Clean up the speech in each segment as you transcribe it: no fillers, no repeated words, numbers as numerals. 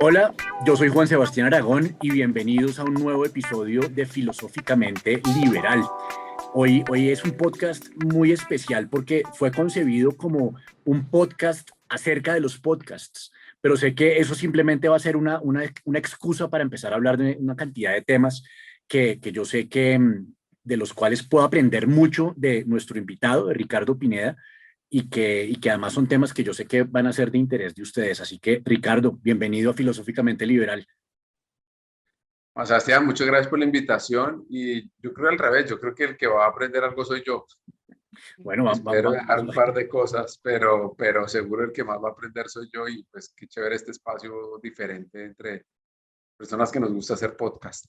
Hola, yo soy Juan Sebastián Aragón y bienvenidos a un nuevo episodio de Filosóficamente Liberal. Hoy es un podcast muy especial porque fue concebido como un podcast acerca de los podcasts, pero sé que eso simplemente va a ser una excusa para empezar a hablar de una cantidad de temas que yo sé que de los cuales puedo aprender mucho de nuestro invitado, de Ricardo Pineda, y que además son temas que yo sé que van a ser de interés de ustedes. Así que, Ricardo, bienvenido a Filosóficamente Liberal. Juan Sebastián, muchas gracias por la invitación y yo creo al revés, yo creo que el que va a aprender algo soy yo. Bueno, Espero dejar un par de cosas, pero seguro el que más va a aprender soy yo y pues qué chévere este espacio diferente entre personas que nos gusta hacer podcast.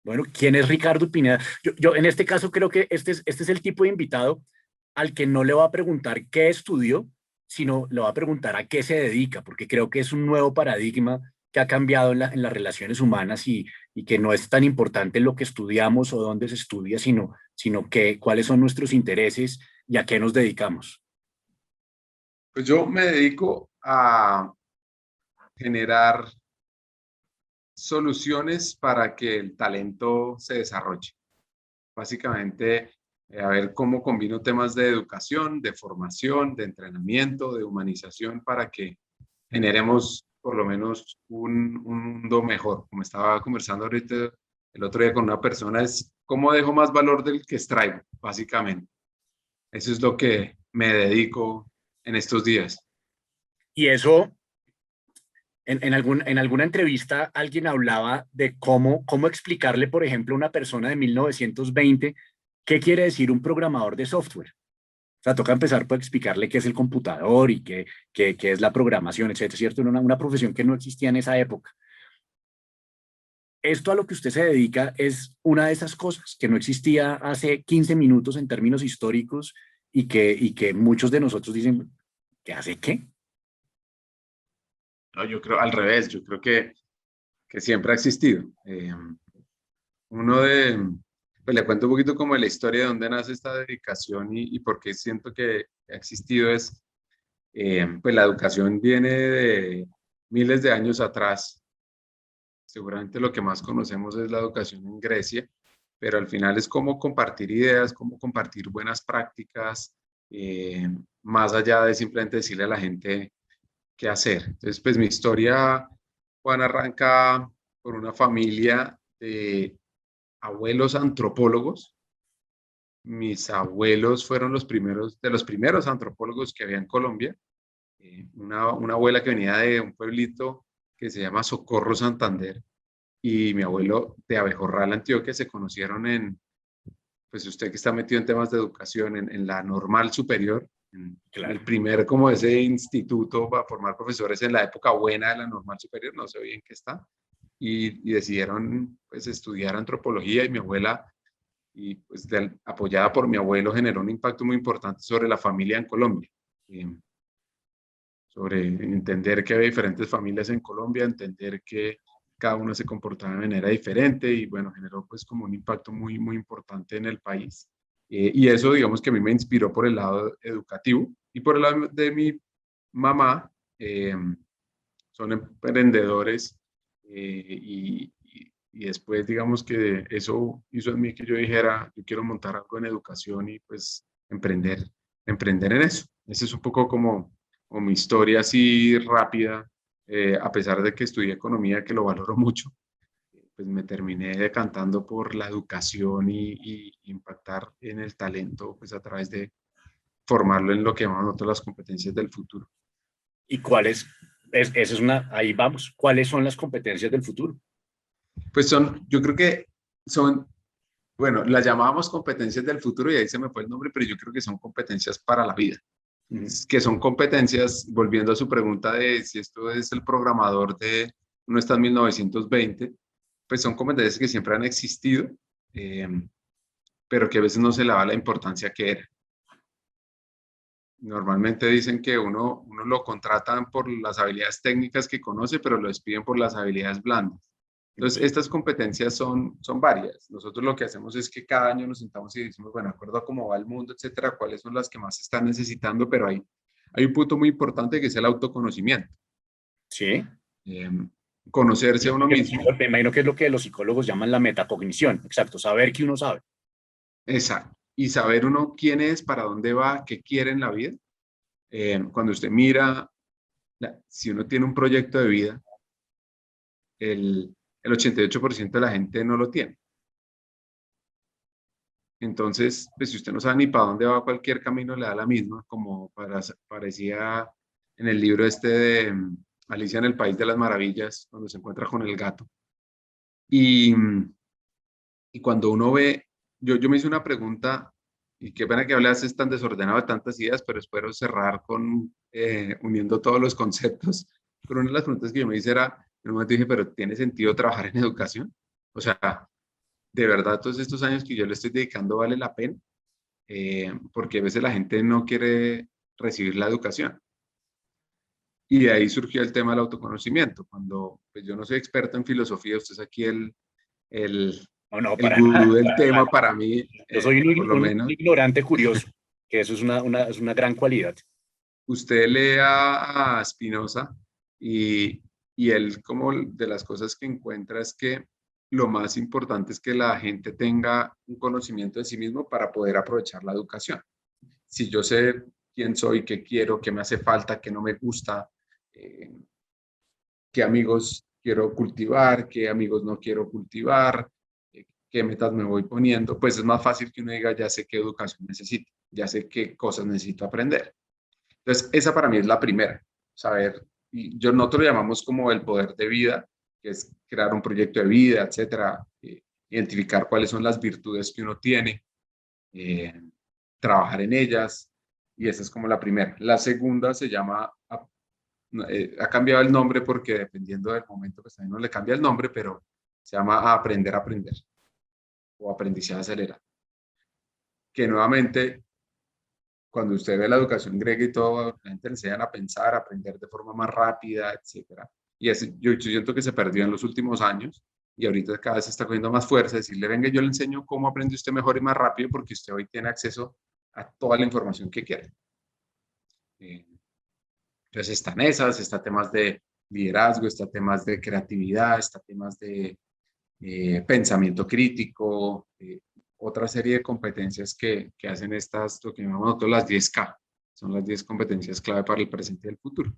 bueno, ¿quién es Ricardo Pineda? Yo en este caso creo que este es el tipo de invitado al que no le va a preguntar qué estudió, sino le va a preguntar a qué se dedica, porque creo que es un nuevo paradigma que ha cambiado en las relaciones humanas y que no es tan importante lo que estudiamos o dónde se estudia, sino que cuáles son nuestros intereses y a qué nos dedicamos. Pues yo me dedico a generar soluciones para que el talento se desarrolle. Básicamente, a ver cómo combino temas de educación, de formación, de entrenamiento, de humanización para que generemos por lo menos un mundo mejor. Como estaba conversando ahorita el otro día con una persona, es cómo dejo más valor del que extraigo, básicamente. Eso es lo que me dedico en estos días. Y eso, en alguna entrevista, alguien hablaba de cómo explicarle, por ejemplo, a una persona de 1920 qué quiere decir un programador de software. O sea, toca empezar por explicarle qué es el computador y qué es la programación, etcétera, ¿cierto? Una profesión que no existía en esa época. Esto a lo que usted se dedica es una de esas cosas que no existía hace 15 minutos en términos históricos y que muchos de nosotros dicen, ¿qué hace qué? No, yo creo al revés, yo creo que siempre ha existido. Uno de, pues le cuento un poquito como la historia de dónde nace esta dedicación y por qué siento que ha existido es, pues la educación viene de miles de años atrás. Seguramente lo que más conocemos es la educación en Grecia, pero al final es cómo compartir ideas, cómo compartir buenas prácticas, eh, más allá de simplemente decirle a la gente qué hacer. Entonces, pues mi historia, Juan, arranca por una familia de abuelos antropólogos. Mis abuelos fueron de los primeros antropólogos que había en Colombia. Una abuela que venía de un pueblito que se llama Socorro Santander y mi abuelo de Abejorral, Antioquia, se conocieron pues usted que está metido en temas de educación, en la normal superior, en Claro. el primer como ese instituto para formar profesores en la época buena de la normal superior, no sé bien qué está, y decidieron pues estudiar antropología y mi abuela, y pues apoyada por mi abuelo, generó un impacto muy importante sobre la familia en Colombia. Sobre entender que había diferentes familias en Colombia, entender que cada uno se comportaba de manera diferente y bueno, generó pues como un impacto muy, muy importante en el país. Y eso digamos que a mí me inspiró por el lado educativo y por el lado de mi mamá, son emprendedores y después digamos que eso hizo en mí que yo dijera, yo quiero montar algo en educación y pues emprender en eso. Ese es un poco como mi historia así rápida, a pesar de que estudié economía, que lo valoro mucho, pues me terminé decantando por la educación y impactar en el talento, pues a través de formarlo en lo que llamamos nosotros las competencias del futuro. ¿Y cuáles? Esa es ahí vamos. ¿Cuáles son las competencias del futuro? Pues yo creo que son, bueno, las llamábamos competencias del futuro y ahí se me fue el nombre, pero yo creo que son competencias para la vida. Uh-huh. Que son competencias, volviendo a su pregunta de si esto es el programador de uno está en 1920, pues son competencias que siempre han existido, eh, pero que a veces no se le da la importancia que era. Normalmente dicen que uno lo contratan por las habilidades técnicas que conoce, pero lo despiden por las habilidades blandas. Entonces, Okay. estas competencias son varias. Nosotros lo que hacemos es que cada año nos sentamos y decimos, bueno, de acuerdo a cómo va el mundo, etcétera, cuáles son las que más se están necesitando, pero hay un punto muy importante que es el autoconocimiento. Sí. Eh, conocerse a uno mismo. Me imagino que es lo que los psicólogos llaman la metacognición, exacto, saber que uno sabe. Exacto. Y saber uno quién es, para dónde va, qué quiere en la vida. Cuando usted mira, si uno tiene un proyecto de vida, el 88% de la gente no lo tiene. Entonces, pues si usted no sabe ni para dónde va, cualquier camino le da la misma, como parecía en el libro este de Alicia en el País de las Maravillas, cuando se encuentra con el gato. Y, y cuando uno ve, yo me hice una pregunta, y qué pena que hables tan desordenado de tantas ideas, pero espero cerrar con uniendo todos los conceptos. Pero una de las preguntas que yo me hice era, en un momento dije, pero ¿tiene sentido trabajar en educación? O sea, ¿de verdad todos estos años que yo le estoy dedicando vale la pena? Porque a veces la gente no quiere recibir la educación. Y de ahí surgió el tema del autoconocimiento. Cuando pues yo no soy experto en filosofía, usted es aquí el, No, no, el para gurú nada. del tema para mí, Yo soy por lo un menos. ignorante curioso, que eso es una gran cualidad. Usted lee a Spinoza y, y él como de las cosas que encuentra es que lo más importante es que la gente tenga un conocimiento de sí mismo para poder aprovechar la educación. Si yo sé quién soy, qué quiero, qué me hace falta, qué no me gusta, eh, qué amigos quiero cultivar, qué amigos no quiero cultivar, qué metas me voy poniendo, pues es más fácil que uno diga, ya sé qué educación necesito, ya sé qué cosas necesito aprender. Entonces, esa para mí es la primera, saber, y nosotros lo llamamos como el poder de vida, que es crear un proyecto de vida, etcétera, identificar cuáles son las virtudes que uno tiene, eh, trabajar en ellas, y esa es como la primera. La segunda se llama, ha cambiado el nombre porque dependiendo del momento, pues también no le cambia el nombre, pero se llama aprender a aprender o aprendizaje acelerado, que nuevamente cuando usted ve la educación griega y todo, la gente le enseñan a pensar, a aprender de forma más rápida, etcétera. Y yo siento que se perdió en los últimos años y ahorita cada vez se está cogiendo más fuerza, decirle, venga, yo le enseño cómo aprende usted mejor y más rápido porque usted hoy tiene acceso a toda la información que quiere. Entonces están esas, está temas de liderazgo, está temas de creatividad, está temas de pensamiento crítico, otra serie de competencias que hacen estas, lo que llamamos nosotros las 10K, son las 10 competencias clave para el presente y el futuro.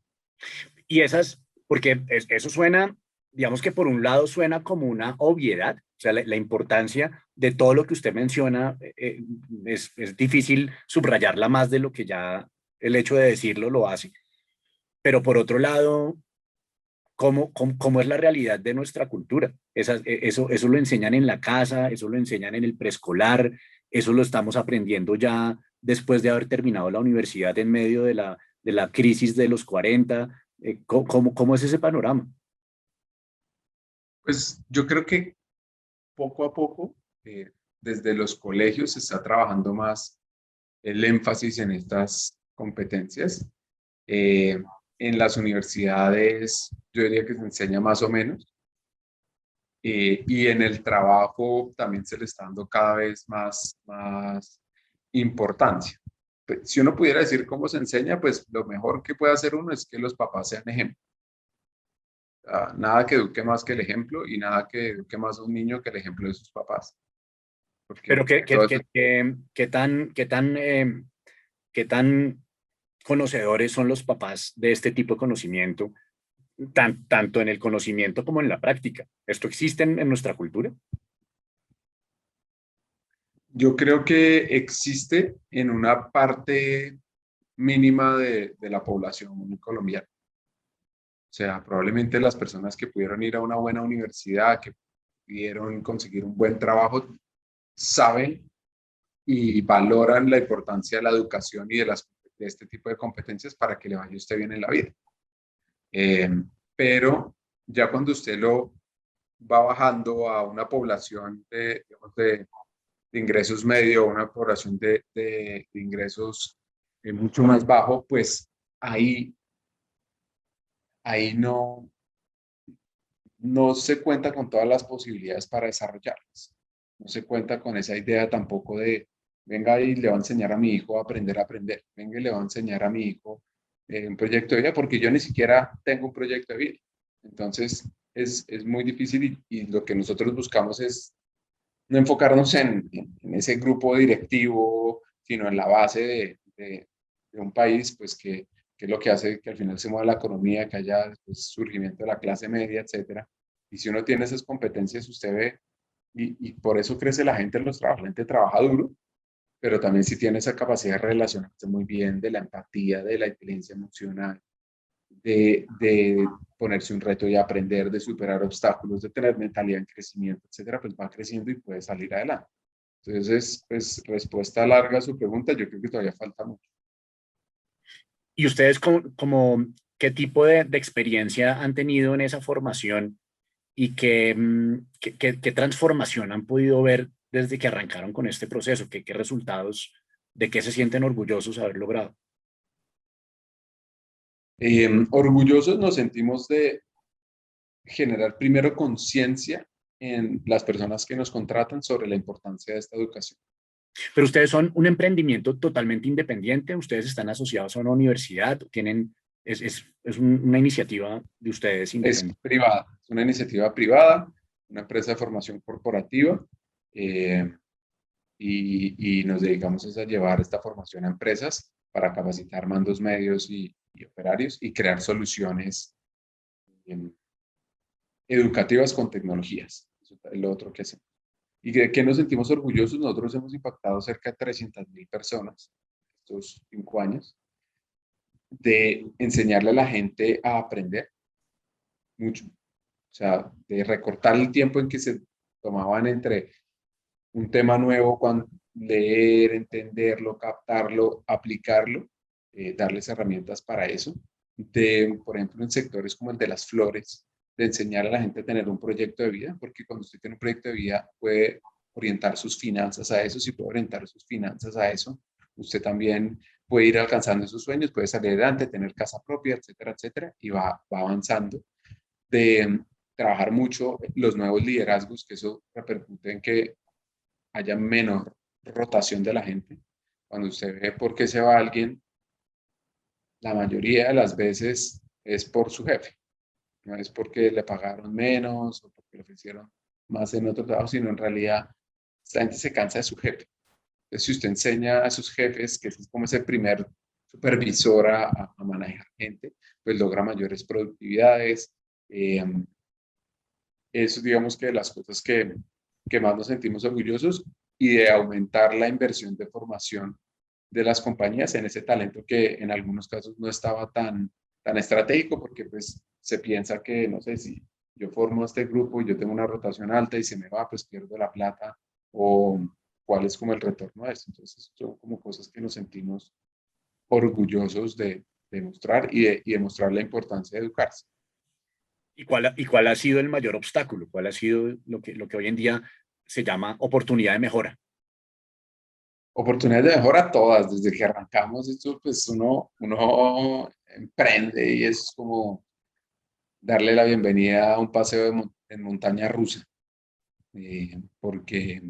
Y esas, porque eso suena, digamos que por un lado suena como una obviedad, o sea, la importancia de todo lo que usted menciona es difícil subrayarla más de lo que ya el hecho de decirlo lo hace. Pero por otro lado, cómo es la realidad de nuestra cultura? Eso lo enseñan en la casa, eso lo enseñan en el preescolar, eso lo estamos aprendiendo ya después de haber terminado la universidad en medio de la crisis de los 40. ¿Cómo es ese panorama? Pues yo creo que poco a poco, desde los colegios se está trabajando más el énfasis en estas competencias. Eh, en las universidades, yo diría que se enseña más o menos. Y en el trabajo también se le está dando cada vez más importancia. Pues, si uno pudiera decir cómo se enseña, pues lo mejor que puede hacer uno es que los papás sean ejemplo. Nada que eduque más que el ejemplo y nada que eduque más a un niño que el ejemplo de sus papás. Pero Porque todo eso, qué tan conocedores son los papás de este tipo de conocimiento, tanto en el conocimiento como en la práctica? ¿Esto existe en nuestra cultura? yo creo que existe en una parte mínima de la población colombiana. O sea, probablemente las personas que pudieron ir a una buena universidad, que pudieron conseguir un buen trabajo, saben y valoran la importancia de la educación y de este tipo de competencias para que le vaya usted bien en la vida. Eh, pero ya cuando usted lo va bajando a una población digamos, de ingresos medio, una población de ingresos mucho más bajo, pues ahí, ahí no se cuenta con todas las posibilidades para desarrollarlas. No se cuenta con esa idea tampoco de, venga y le va a enseñar a mi hijo a aprender, venga y le va a enseñar a mi hijo un proyecto de vida, porque yo ni siquiera tengo un proyecto de vida. Entonces, es muy difícil y lo que nosotros buscamos es no enfocarnos en ese grupo directivo, sino en la base de un país, pues que es lo que hace que al final se mueva la economía, que haya pues, surgimiento de la clase media, etcétera. Y si uno tiene esas competencias, usted ve, y por eso crece la gente en los trabajos, la gente trabaja duro, pero también si tiene esa capacidad de relacionarse muy bien, de la empatía, de la inteligencia emocional, de ponerse un reto y aprender, de superar obstáculos, de tener mentalidad en crecimiento, etcétera, pues va creciendo y puede salir adelante. Entonces, pues respuesta larga a su pregunta, yo creo que todavía falta mucho. ¿Y ustedes qué tipo de experiencia han tenido en esa formación y qué transformación han podido ver desde que arrancaron con este proceso? ¿Qué resultados, de qué se sienten orgullosos de haber logrado? Orgullosos nos sentimos de generar primero conciencia en las personas que nos contratan sobre la importancia de esta educación. Pero ustedes son un emprendimiento totalmente independiente, ustedes están asociados a una universidad, una iniciativa de ustedes Es independiente. privada, es una iniciativa privada, una empresa de formación corporativa, eh, y nos dedicamos a llevar esta formación a empresas para capacitar mandos medios y operarios y crear soluciones eh, educativas con tecnologías. Eso es lo otro que hacemos. ¿Y de qué nos sentimos orgullosos? Nosotros hemos impactado cerca de 300.000 personas estos 5 años, de enseñarle a la gente a aprender mucho. O sea, de recortar el tiempo en que se tomaban entre un tema nuevo, cuando leer, entenderlo, captarlo, aplicarlo, darles herramientas para eso. Por ejemplo, en sectores como el de las flores, de enseñar a la gente a tener un proyecto de vida, porque cuando usted tiene un proyecto de vida puede orientar sus finanzas a eso, si puede orientar sus finanzas a eso, usted también puede ir alcanzando sus sueños, puede salir adelante, tener casa propia, etcétera, etcétera, y va avanzando. De trabajar mucho los nuevos liderazgos, que eso repercute en que haya menor rotación de la gente. Cuando usted ve por qué se va alguien, la mayoría de las veces es por su jefe. No es porque le pagaron menos o porque le ofrecieron más en otro trabajo, sino en realidad esta gente se cansa de su jefe. Entonces, si usted enseña a sus jefes, que es como ese primer supervisor a manejar gente, pues logra mayores productividades. Eso digamos que de las cosas que más nos sentimos orgullosos y de aumentar la inversión de formación de las compañías en ese talento que en algunos casos no estaba tan estratégico porque pues se piensa que, no sé, si yo formo este grupo y yo tengo una rotación alta y se me va, pues pierdo la plata o cuál es como el retorno a esto. Entonces son como cosas que nos sentimos orgullosos de mostrar y de mostrar la importancia de educarse. ¿Y cuál ha sido el mayor obstáculo? ¿Cuál ha sido lo que hoy en día se llama oportunidad de mejora? Oportunidades de mejora todas, desde que arrancamos esto, pues uno emprende y es como darle la bienvenida a un paseo en montaña rusa, porque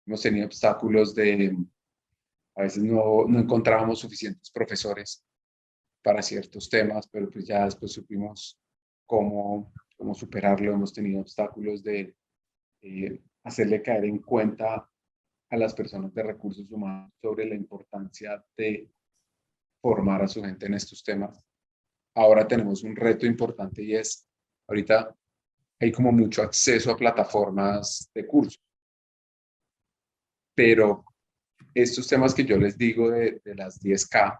hemos tenido obstáculos a veces no encontrábamos suficientes profesores para ciertos temas, pero pues ya después supimos cómo superarlo. Hemos tenido obstáculos de hacerle caer en cuenta a las personas de recursos humanos sobre la importancia de formar a su gente en estos temas. Ahora tenemos un reto importante y es, ahorita hay como mucho acceso a plataformas de cursos, pero estos temas que yo les digo de las 10K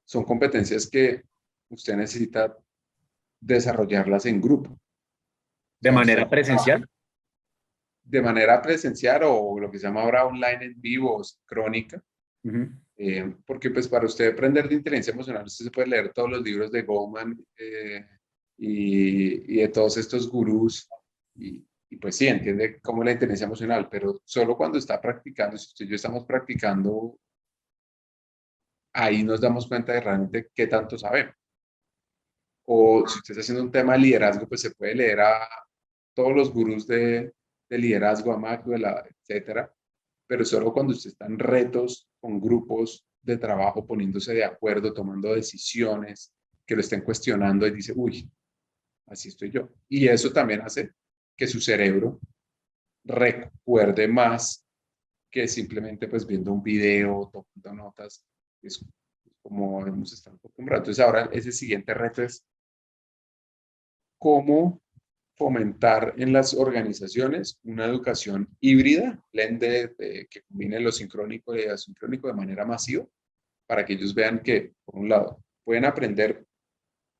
son competencias que usted necesita desarrollarlas en grupo. O ¿De sea, usted manera presencial? de manera presencial o lo que se llama ahora online en vivo o crónica, Ujú. porque pues para usted aprender de inteligencia emocional, usted se puede leer todos los libros de Goleman y de todos estos gurús y pues sí, entiende cómo es la inteligencia emocional, pero solo cuando está practicando, si usted y yo estamos practicando, ahí nos damos cuenta de realmente qué tanto sabemos. O si usted está haciendo un tema de liderazgo, pues se puede leer a todos los gurús de liderazgo, a Maxwell, etcétera, pero solo cuando usted está en retos con grupos de trabajo, poniéndose de acuerdo, tomando decisiones, que lo estén cuestionando y dice, uy, así estoy yo. Y eso también hace que su cerebro recuerde más que simplemente pues viendo un video, tomando notas, es como hemos estado acostumbrados. Entonces ahora ese siguiente reto es cómo fomentar en las organizaciones una educación híbrida, blended, que combine lo sincrónico y lo asincrónico de manera masiva, para que ellos vean que, por un lado, pueden aprender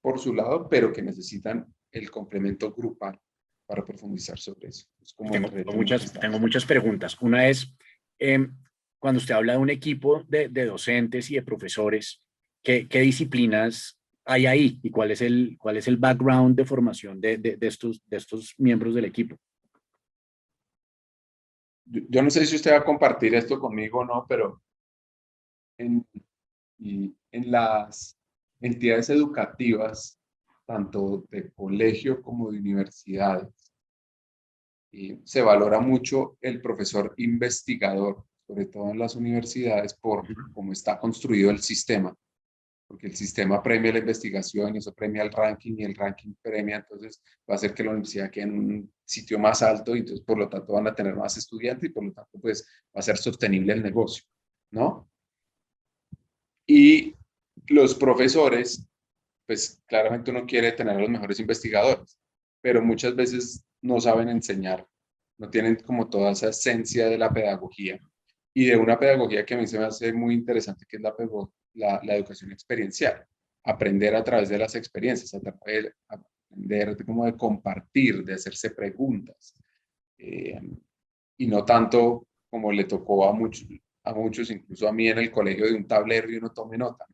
por su lado, pero que necesitan el complemento grupal para profundizar sobre eso. Es como el reto en el que Tengo estamos. muchas preguntas. Una es, cuando usted habla de un equipo de docentes y de profesores, ¿qué disciplinas hay ahí y cuál es el background de formación de estos miembros del equipo? Yo no sé si usted va a compartir esto conmigo o no, pero en, en las entidades educativas, tanto de colegio como de universidades, se valora mucho el profesor investigador, sobre todo en las universidades, por cómo está construido el sistema, porque el sistema premia la investigación y eso premia el ranking y el ranking premia, entonces va a hacer que la universidad quede en un sitio más alto y entonces por lo tanto van a tener más estudiantes y por lo tanto pues va a ser sostenible el negocio, ¿no? Y los profesores, pues claramente uno quiere tener a los mejores investigadores, pero muchas veces no saben enseñar, no tienen como toda esa esencia de la pedagogía y de una pedagogía que a mí se me hace muy interesante, que es la educación experiencial, aprender a través de las experiencias, aprender como de compartir, de hacerse preguntas, eh, y no tanto como le tocó a muchos, incluso a mí en el colegio, de un tablero y uno tome nota.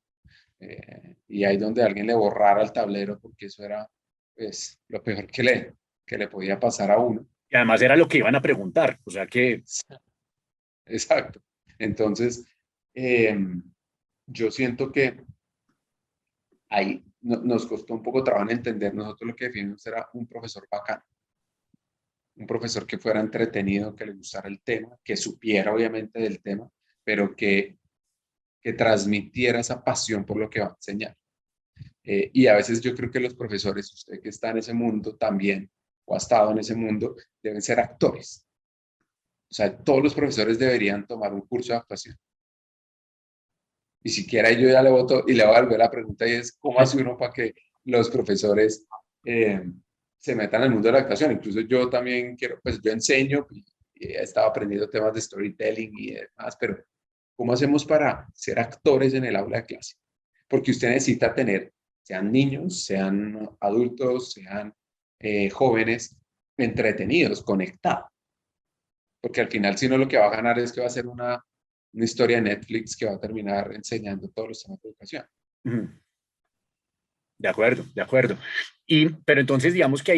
Y ahí donde alguien le borrara el tablero, porque eso era pues, lo peor que le podía pasar a uno. Y además era lo que iban a preguntar, o sea que... Exacto. Entonces, eh, yo siento que ahí nos costó un poco trabajo en entender. Nosotros lo que definimos era un profesor bacán, un profesor que fuera entretenido, que le gustara el tema, que supiera obviamente del tema, pero que transmitiera esa pasión por lo que va a enseñar. Y a veces yo creo que los profesores, usted que está en ese mundo también, o ha estado en ese mundo, deben ser actores. O sea, todos los profesores deberían tomar un curso de actuación. Y siquiera yo ya le voto y le voy a volver la pregunta y es, ¿cómo hace uno para que los profesores eh, se metan al mundo de la actuación? Incluso yo también quiero, pues yo enseño y he estado aprendiendo temas de storytelling y demás, pero ¿cómo hacemos para ser actores en el aula de clase? Porque usted necesita tener, sean niños, sean adultos, sean jóvenes, entretenidos, conectados. Porque al final, si no, lo que va a ganar es que va a ser una historia de Netflix que va a terminar enseñando todos los temas de educación. De acuerdo, de acuerdo. Pero entonces, digamos que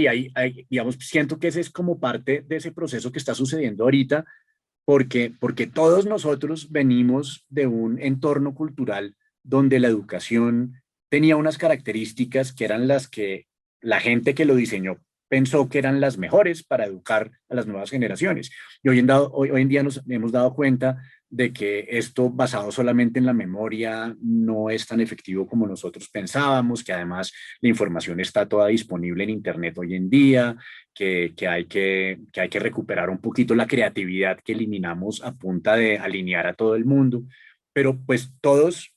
digamos, siento que ese es como parte de ese proceso que está sucediendo ahorita, porque todos nosotros venimos de un entorno cultural donde la educación tenía unas características que eran las que la gente que lo diseñó pensó que eran las mejores para educar a las nuevas generaciones. Y hoy en día nos hemos dado cuenta de que esto basado solamente en la memoria no es tan efectivo como nosotros pensábamos, que además la información está toda disponible en Internet hoy en día, que hay que recuperar un poquito la creatividad que eliminamos a punta de alinear a todo el mundo, pero pues todos,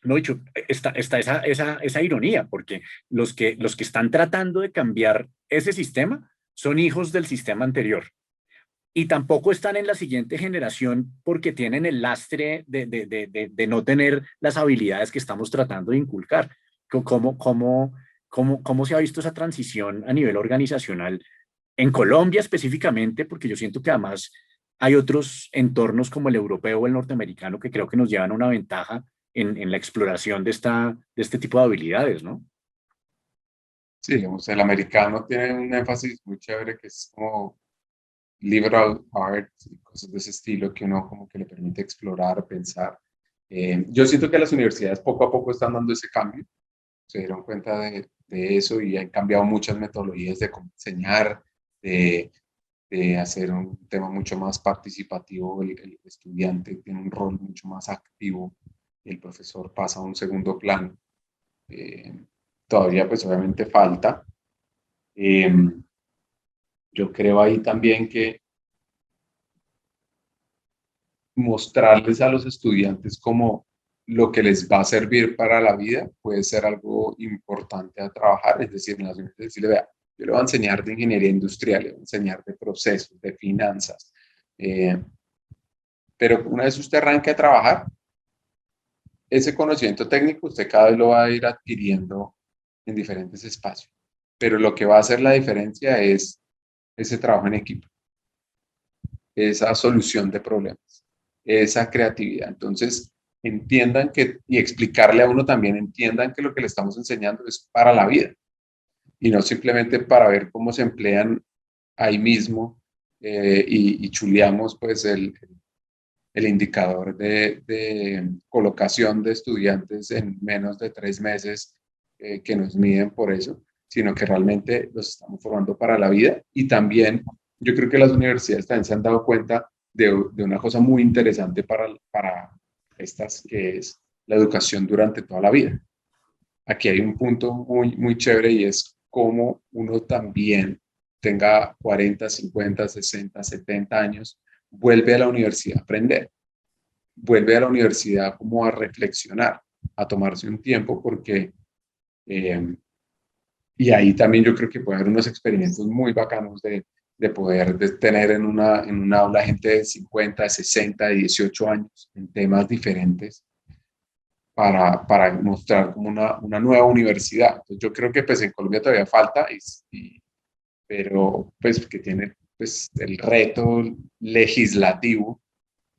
no dicho, está esa ironía, porque los que están tratando de cambiar ese sistema son hijos del sistema anterior y tampoco están en la siguiente generación porque tienen el lastre de no tener las habilidades que estamos tratando de inculcar. ¿Cómo se ha visto esa transición a nivel organizacional en Colombia específicamente? Porque yo siento que además hay otros entornos como el europeo o el norteamericano que creo que nos llevan una ventaja en la exploración de este tipo de habilidades, ¿no? Sí, digamos, el americano tiene un énfasis muy chévere que es como liberal arts y cosas de ese estilo que uno como que le permite explorar, pensar. Yo siento que las universidades poco a poco están dando ese cambio, se dieron cuenta de eso y han cambiado muchas metodologías de cómo enseñar, de, de hacer un tema mucho más participativo. El estudiante tiene un rol mucho más activo y el profesor pasa a un segundo plano. Eh, Todavía pues obviamente falta, Yo creo ahí también que mostrarles a los estudiantes como lo que les va a servir para la vida puede ser algo importante a trabajar. Es decir, en las universidades decirle, vea, yo le voy a enseñar de ingeniería industrial, le voy a enseñar de procesos, de finanzas. Pero una vez usted arranque a trabajar, ese conocimiento técnico usted cada vez lo va a ir adquiriendo en diferentes espacios. Pero lo que va a hacer la diferencia es ese trabajo en equipo, esa solución de problemas, esa creatividad. Entonces, entiendan que, y explicarle a uno también, entiendan que lo que le estamos enseñando es para la vida y no simplemente para ver cómo se emplean ahí mismo y chuleamos pues el indicador de colocación de estudiantes en menos de 3 meses que nos miden por eso, sino que realmente los estamos formando para la vida. Y también yo creo que las universidades también se han dado cuenta de una cosa muy interesante para estas, que es la educación durante toda la vida. Aquí hay un punto muy, muy chévere y es cómo uno también tenga 40, 50, 60, 70 años, vuelve a la universidad a aprender, vuelve a la universidad como a reflexionar, a tomarse un tiempo porque, y ahí también yo creo que puede haber unos experimentos muy bacanos de poder de tener en una aula gente de 50, de 60, de 18 años en temas diferentes para mostrar como una nueva universidad. Entonces, yo creo que pues en Colombia todavía falta, pero pues que tiene pues el reto legislativo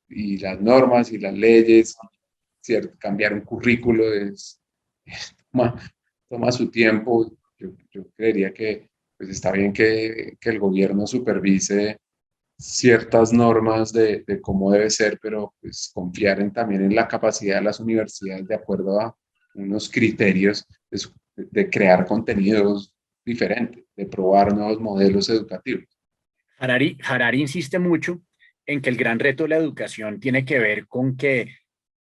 y las normas y las leyes, ¿cierto? Cambiar un currículo toma, toma su tiempo. Yo creería que pues está bien que el gobierno supervise ciertas normas de cómo debe ser, pero pues confiar también en la capacidad de las universidades de acuerdo a unos criterios de crear contenidos diferentes, de probar nuevos modelos educativos. Harari insiste mucho en que el gran reto de la educación tiene que ver con que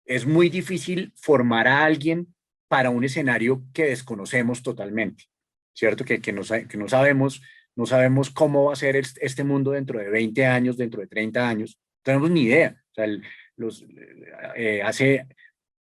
es muy difícil formar a alguien para un escenario que desconocemos totalmente, ¿cierto? Que no sabemos, no sabemos cómo va a ser este mundo dentro de 20 años, dentro de 30 años. No tenemos ni idea. O sea, los,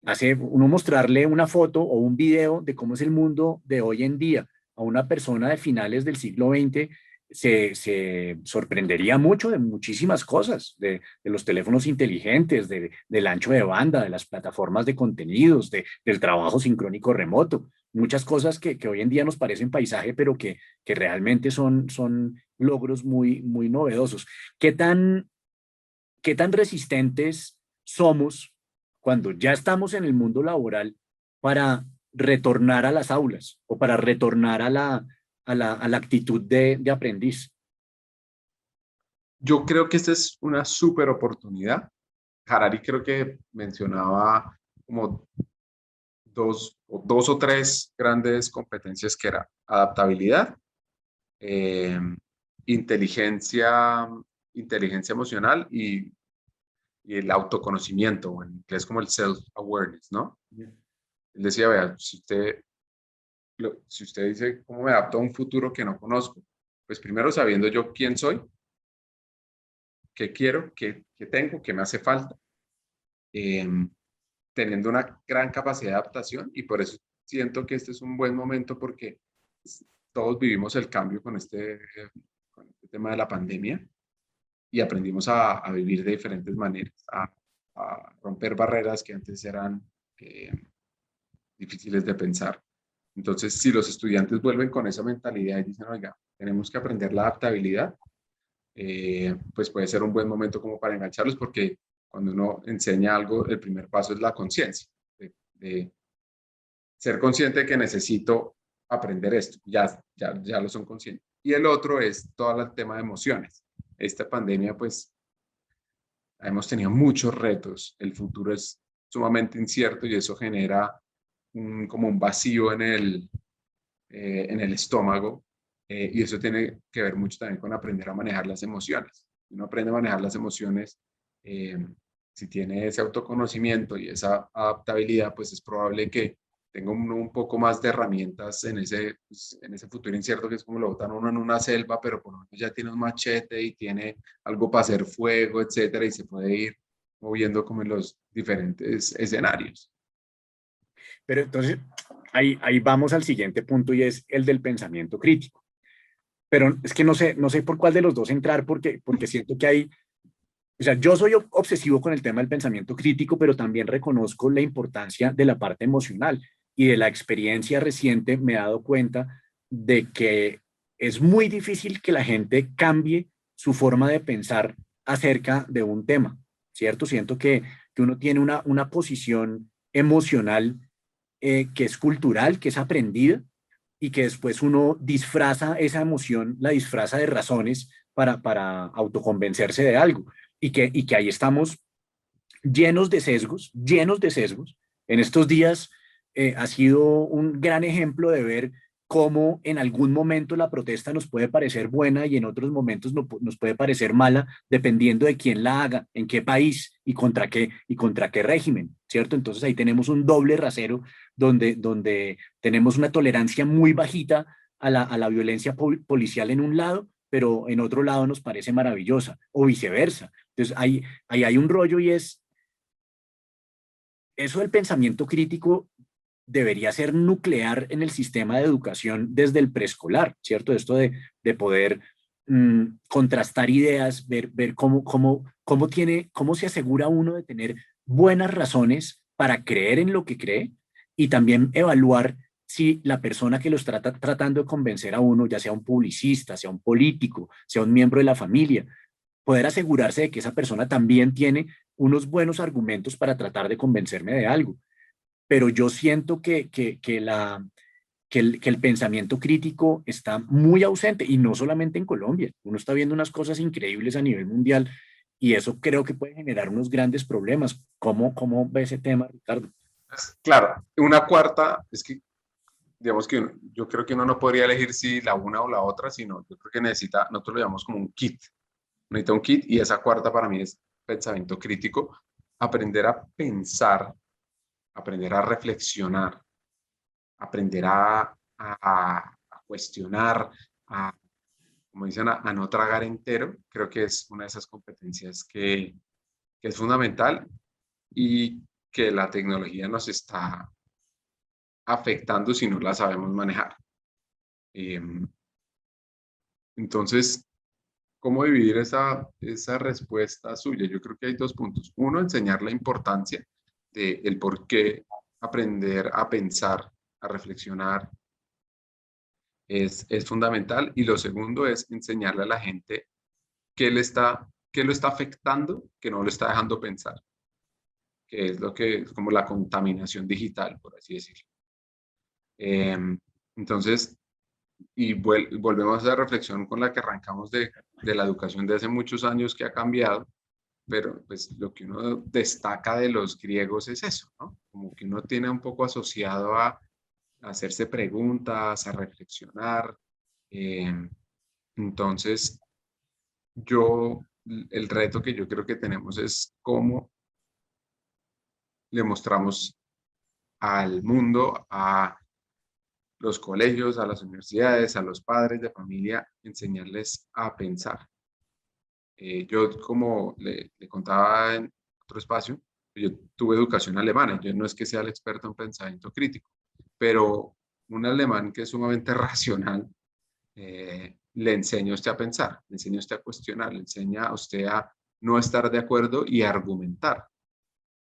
hace uno mostrarle una foto o un video de cómo es el mundo de hoy en día a una persona de finales del siglo XX, se sorprendería mucho de muchísimas cosas, de los teléfonos inteligentes, del ancho de banda, de las plataformas de contenidos, del trabajo sincrónico remoto, muchas cosas que hoy en día nos parecen paisaje, pero que realmente son logros muy, muy novedosos. ¿Qué qué tan resistentes somos cuando ya estamos en el mundo laboral para retornar a las aulas o para retornar a a la actitud de aprendiz? Yo creo que esta es una súper oportunidad. Harari creo que mencionaba como dos o tres grandes competencias que era adaptabilidad, eh, inteligencia, inteligencia emocional y el autoconocimiento, o en inglés como el self-awareness, ¿no? Él decía, vea, si usted dice, ¿cómo me adapto a un futuro que no conozco? Pues primero sabiendo yo quién soy, qué quiero, qué tengo, qué me hace falta, eh, teniendo una gran capacidad de adaptación y por eso siento que este es un buen momento porque todos vivimos el cambio con este tema de la pandemia y aprendimos a vivir de diferentes maneras, a romper barreras que antes eran eh, difíciles de pensar. Entonces, si los estudiantes vuelven con esa mentalidad y dicen, oiga, tenemos que aprender la adaptabilidad, pues puede ser un buen momento como para engancharlos porque cuando uno enseña algo, el primer paso es la conciencia, de ser consciente de que necesito aprender esto, ya lo son conscientes. Y el otro es todo el tema de emociones. Esta pandemia, pues, hemos tenido muchos retos, el futuro es sumamente incierto y eso genera como un vacío en el estómago y eso tiene que ver mucho también con aprender a manejar las emociones. Si uno aprende a manejar las emociones, eh, si tiene ese autoconocimiento y esa adaptabilidad, pues es probable que tenga un poco más de herramientas pues, en ese futuro incierto que es como lo botan uno en una selva, pero por lo menos ya tiene un machete y tiene algo para hacer fuego, etcétera, y se puede ir moviendo como en los diferentes escenarios. Pero entonces, ahí vamos al siguiente punto y es el del pensamiento crítico. Pero es que no sé por cuál de los dos entrar porque siento que hay, o sea, yo soy obsesivo con el tema del pensamiento crítico, pero también reconozco la importancia de la parte emocional y de la experiencia reciente me he dado cuenta de que es muy difícil que la gente cambie su forma de pensar acerca de un tema, ¿cierto? Siento que uno tiene una posición emocional que es cultural, que es aprendida y que después uno disfraza esa emoción, la disfraza de razones para autoconvencerse de algo y que ahí estamos llenos de sesgos. En estos días ha sido un gran ejemplo de ver cómo en algún momento la protesta nos puede parecer buena y en otros momentos nos puede parecer mala, dependiendo de quién la haga, en qué país y contra qué régimen, ¿cierto? Entonces ahí tenemos un doble rasero donde tenemos una tolerancia muy bajita a la violencia policial en un lado, pero en otro lado nos parece maravillosa, o viceversa. Entonces ahí hay un rollo y es eso del pensamiento crítico debería ser nuclear en el sistema de educación desde el preescolar, ¿cierto? Esto de poder contrastar ideas, ver cómo se asegura uno de tener buenas razones para creer en lo que cree y también evaluar si la persona que lo está tratando de convencer a uno, ya sea un publicista, sea un político, sea un miembro de la familia, poder asegurarse de que esa persona también tiene unos buenos argumentos para tratar de convencerme de algo. Pero yo siento que el pensamiento crítico está muy ausente y no solamente en Colombia. Uno está viendo unas cosas increíbles a nivel mundial y eso creo que puede generar unos grandes problemas. ¿Cómo ve ese tema, Ricardo? Claro, una cuarta es que, digamos que yo creo que uno no podría elegir si la una o la otra, sino yo creo que nosotros lo llamamos como un kit, necesita un kit y esa cuarta para mí es pensamiento crítico, aprender a pensar, aprender a reflexionar, aprender a cuestionar, a, como dicen, a no tragar entero, creo que es una de esas competencias que es fundamental y que la tecnología nos está afectando si no la sabemos manejar. Eh, entonces, ¿cómo dividir esa respuesta suya? Yo creo que hay dos puntos. Uno, enseñar la importancia del por qué aprender a pensar, a reflexionar es fundamental. Y lo segundo es enseñarle a la gente qué lo está afectando, que no lo está dejando pensar, que es lo que es como la contaminación digital, por así decirlo. Entonces, y volvemos a esa reflexión con la que arrancamos de la educación de hace muchos años que ha cambiado, pero pues lo que uno destaca de los griegos es eso, ¿no? Como que uno tiene un poco asociado a hacerse preguntas, a reflexionar. Entonces, el reto que yo creo que tenemos es cómo le mostramos al mundo, a los colegios, a las universidades, a los padres de familia, enseñarles a pensar. Yo, como le contaba en otro espacio, yo tuve educación alemana. Yo no es que sea el experto en pensamiento crítico, pero un alemán que es sumamente racional, le enseña a usted a pensar, le enseña a usted a cuestionar, le enseña a usted a no estar de acuerdo y a argumentar.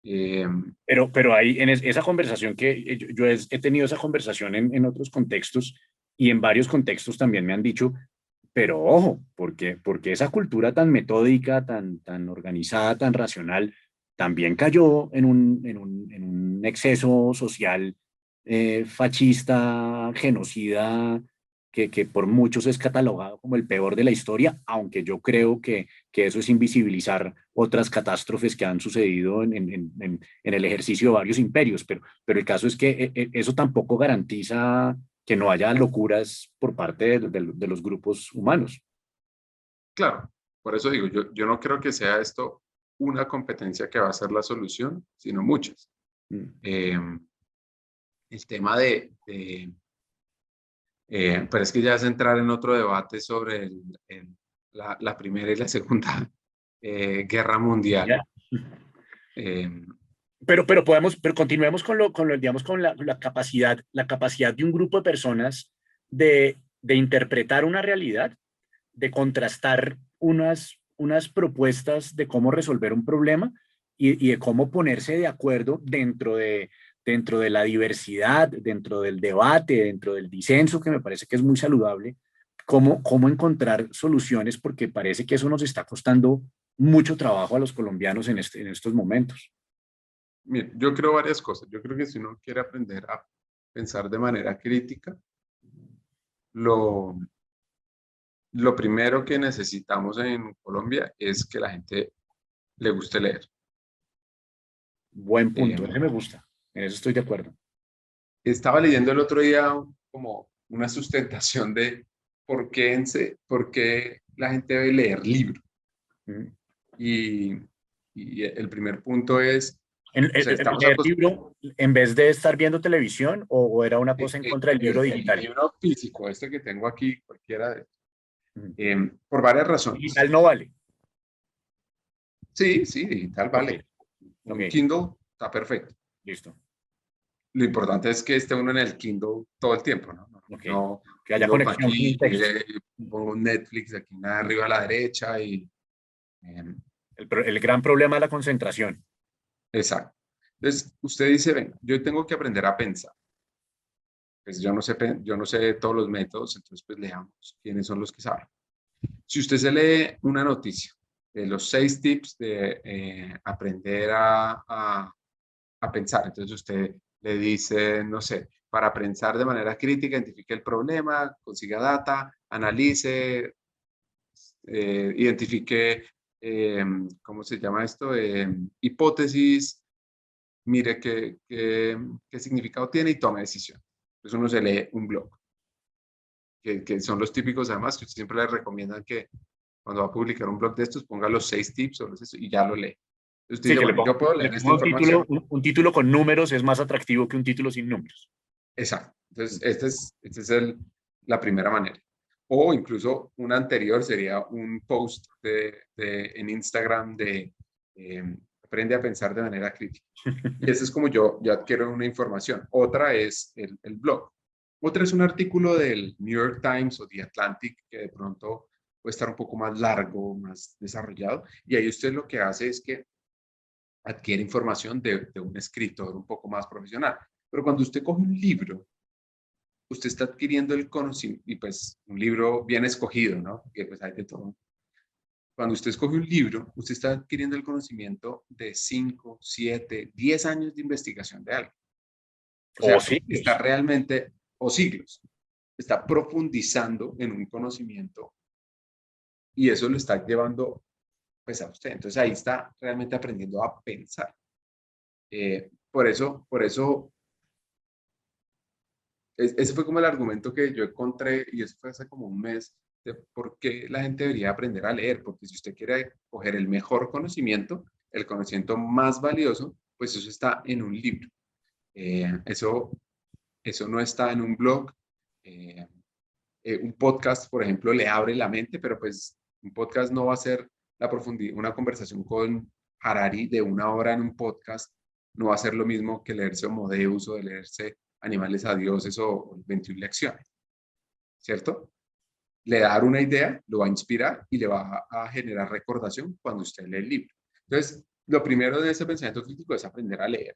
Eh, Pero ahí en esa conversación yo he tenido esa conversación en otros contextos y en varios contextos también me han dicho, pero ojo, porque esa cultura tan metódica, tan organizada, tan racional, también cayó en un exceso social fascista, genocida, que por muchos es catalogado como el peor de la historia, aunque yo creo que eso es invisibilizar otras catástrofes que han sucedido en el ejercicio de varios imperios, pero el caso es que eso tampoco garantiza que no haya locuras por parte de los grupos humanos. claro, por eso digo, yo no creo que sea esto una competencia que va a ser la solución, sino muchas. Mm. Eh, el tema pero es que ya es entrar en otro debate sobre la Primera y la Segunda Guerra Mundial. Ya. Eh, Pero continuemos digamos, con la capacidad de un grupo de personas de interpretar una realidad, de contrastar unas propuestas de cómo resolver un problema y de cómo ponerse de acuerdo dentro de la diversidad, dentro del debate, dentro del disenso, que me parece que es muy saludable, cómo encontrar soluciones, porque parece que eso nos está costando mucho trabajo a los colombianos en estos momentos. mire, yo creo varias cosas. Yo creo que si uno quiere aprender a pensar de manera crítica, lo, lo primero que necesitamos en Colombia es que la gente le guste leer. Buen Eh, punto, ese me gusta, en eso estoy de acuerdo. Estaba leyendo el otro día como una sustentación de por qué la gente debe leer libros. Mm. Y, y el primer punto es, o sea, estamos Leer acostumbrados libro en vez de estar viendo televisión o era una cosa en contra del libro el digital. libro físico, este que tengo aquí, cualquiera de, Mm. por varias razones. Digital no vale. Sí, sí, digital, Ok, vale. ok, Un Kindle está perfecto. listo. Lo importante es que esté uno en el Kindle todo el tiempo, ¿no? Ok, No, que haya Kindle para conexión con aquí, un texto. pongo un Netflix aquí arriba a la derecha y... eh, El gran problema es la concentración. exacto. Entonces, usted dice, ven, yo tengo que aprender a pensar. Pues yo no sé todos los métodos, entonces pues leamos quiénes son los que saben. Si usted se lee una noticia de los 6 tips de aprender a pensar, entonces usted le dice, no sé, para pensar de manera crítica, identifique el problema, consiga data, analice, identifique, ¿cómo se llama esto? Hipótesis, mire qué significado tiene y tome decisión. Entonces uno se lee un blog, que son los típicos además, que siempre les recomiendan que cuando va a publicar un blog de estos ponga los 6 tips o y ya lo lee. Entonces usted Sí, dice, bueno, yo puedo le leer esta ponga información. un título con números es más atractivo que un título sin números. Exacto. Entonces, esta es la primera manera. O incluso una anterior sería un post en Instagram de aprende a pensar de manera crítica. Y eso es como yo adquiero una información. Otra es el blog. Otra es un artículo del New York Times o The Atlantic que de pronto puede estar un poco más largo, más desarrollado. Y ahí usted lo que hace es que adquiere información de un escritor un poco más profesional. Pero cuando usted coge un libro, usted está adquiriendo el conocimiento, y pues un libro bien escogido, ¿no? Que pues hay de todo. Cuando usted escoge un libro, usted está adquiriendo el conocimiento de 5, 7, 10 años de investigación de algo. O O sea, está siglos. realmente, o siglos, está profundizando en un conocimiento y eso lo está llevando pues a usted. Entonces ahí está realmente aprendiendo a pensar. Por eso ese fue como el argumento que yo encontré y eso fue hace como un mes de por qué la gente debería aprender a leer, porque si usted quiere coger el mejor conocimiento, el conocimiento más valioso, pues eso está en un libro. Eso no está en un blog. Eh, un podcast, por ejemplo, le abre la mente, pero pues un podcast no va a ser una conversación con Harari de 1 hora en un podcast, no va a ser lo mismo que leerse Homo Deus o de leerse Animales a Dioses o 21 lecciones, ¿cierto? Le va a dar una idea, lo va a inspirar y le va a generar recordación cuando usted lee el libro. Entonces, lo primero de ese pensamiento crítico es aprender a leer.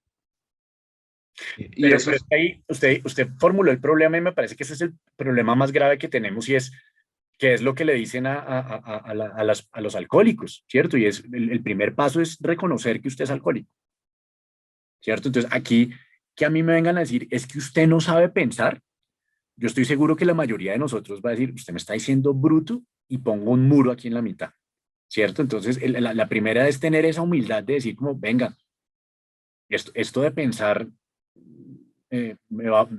Y eso Pero es que ahí usted formuló el problema y me parece que ese es el problema más grave que tenemos y es que es lo que le dicen a los alcohólicos, ¿cierto? Y es el primer paso es reconocer que usted es alcohólico, ¿cierto? Entonces aquí que a mí me vengan a decir es que usted no sabe pensar, yo estoy seguro que la mayoría de nosotros va a decir, usted me está diciendo bruto y pongo un muro aquí en la mitad, ¿cierto? Entonces la primera es tener esa humildad de decir como, venga, esto de pensar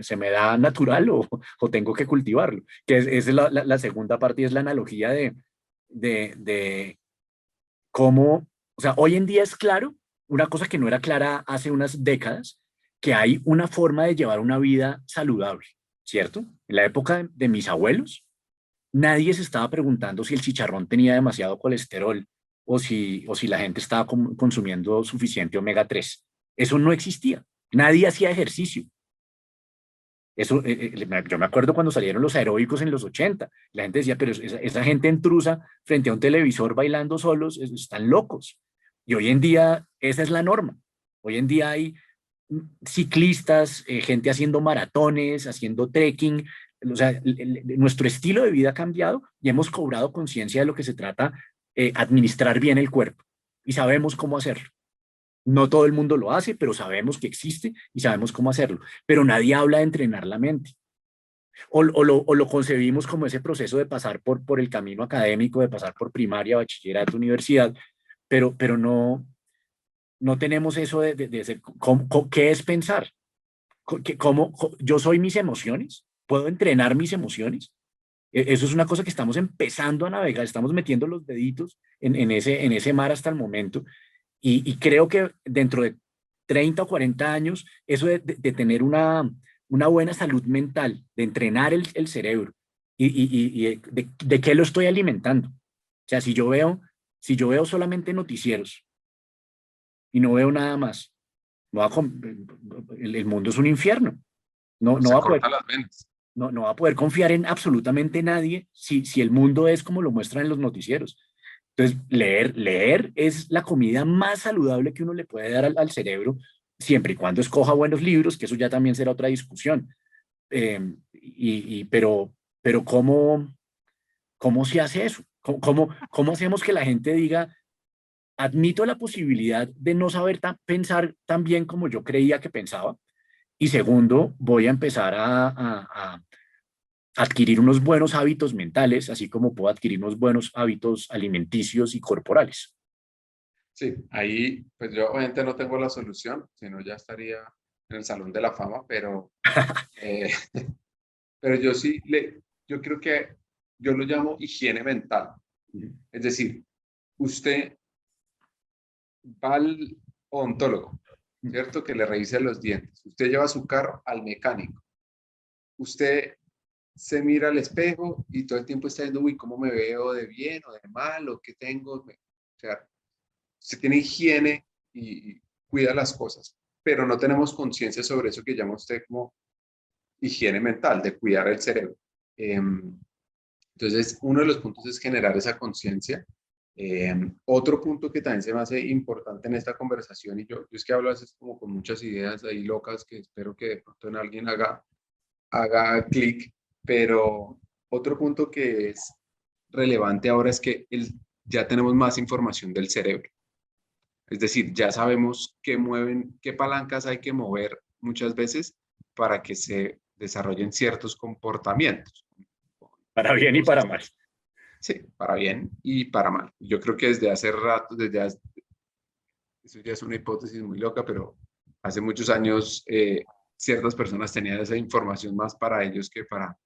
se me da natural o tengo que cultivarlo. Que es la segunda parte y es la analogía de cómo, o sea, hoy en día es claro, una cosa que no era clara hace unas décadas, que hay una forma de llevar una vida saludable, ¿cierto? En la época de mis abuelos, nadie se estaba preguntando si el chicharrón tenía demasiado colesterol o si la gente estaba consumiendo suficiente omega 3. Eso no existía. Nadie hacía ejercicio. Eso, yo me acuerdo cuando salieron los aeróbicos en los 80. La gente decía, pero esa gente intrusa frente a un televisor bailando solos, están locos. Y hoy en día esa es la norma. Hoy en día hay ciclistas, gente haciendo maratones, haciendo trekking. O sea, nuestro estilo de vida ha cambiado y hemos cobrado conciencia de lo que se trata, administrar bien el cuerpo y sabemos cómo hacerlo. No todo el mundo lo hace, pero sabemos que existe y sabemos cómo hacerlo. Pero nadie habla de entrenar la mente. O lo concebimos como ese proceso de pasar por el camino académico, de pasar por primaria, bachillerato, universidad, pero no tenemos eso de ser, ¿qué es pensar? Yo soy mis emociones? ¿Puedo entrenar mis emociones? Eso es una cosa que estamos empezando a navegar, estamos metiendo los deditos en ese mar hasta el momento y creo que dentro de 30 o 40 años, eso de tener una buena salud mental, de entrenar el cerebro y de qué lo estoy alimentando. O sea, si yo veo solamente noticieros y no veo nada más, no va a el mundo es un infierno. No Se va a poder, cortan las venas. no va a poder confiar en absolutamente nadie si el mundo es como lo muestran en los noticieros. Entonces, leer es la comida más saludable que uno le puede dar al cerebro, siempre y cuando escoja buenos libros, que eso ya también será otra discusión. Pero ¿cómo se hace eso? ¿Cómo hacemos que la gente diga, admito la posibilidad de no saber pensar tan bien como yo creía que pensaba? Y segundo, voy a empezar a adquirir unos buenos hábitos mentales, así como puedo adquirir unos buenos hábitos alimenticios y corporales. Sí, ahí pues yo obviamente no tengo la solución, si no ya estaría en el Salón de la Fama, eh, pero yo creo que yo lo llamo higiene mental. Es decir, usted va al odontólogo, ¿cierto? Que le revise los dientes. Usted lleva su carro al mecánico. Usted se mira al espejo y todo el tiempo está viendo, uy, ¿cómo me veo de bien o de mal o qué tengo? O sea, usted tiene higiene y cuida las cosas, pero no tenemos conciencia sobre eso que llama usted como higiene mental, de cuidar el cerebro. Entonces, uno de los puntos es generar esa conciencia. Otro punto que también se me hace importante en esta conversación, y yo es que hablo a veces como con muchas ideas ahí locas que espero que de pronto en alguien haga clic, pero otro punto que es relevante ahora es que ya tenemos más información del cerebro. Es decir, ya sabemos qué palancas hay que mover muchas veces para que se desarrollen ciertos comportamientos. Para bien y para mal. Sí, para bien y para mal. Yo creo que desde hace rato, eso ya es una hipótesis muy loca, pero hace muchos años ciertas personas tenían esa información más para ellos que para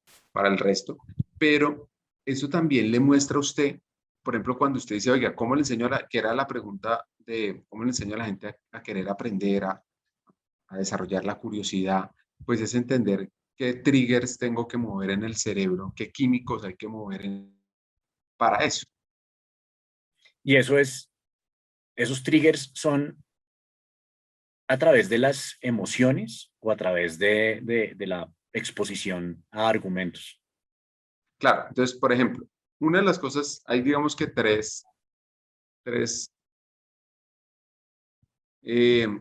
el resto. Pero eso también le muestra a usted, por ejemplo, cuando usted dice, oiga, ¿cómo le enseño que era la pregunta de cómo le enseño a la gente a querer aprender, a desarrollar la curiosidad? Pues es entender qué triggers tengo que mover en el cerebro, qué químicos hay que mover para eso. Y esos triggers son a través de las emociones o a través de la exposición a argumentos. Claro, entonces, por ejemplo, una de las cosas, hay digamos que tres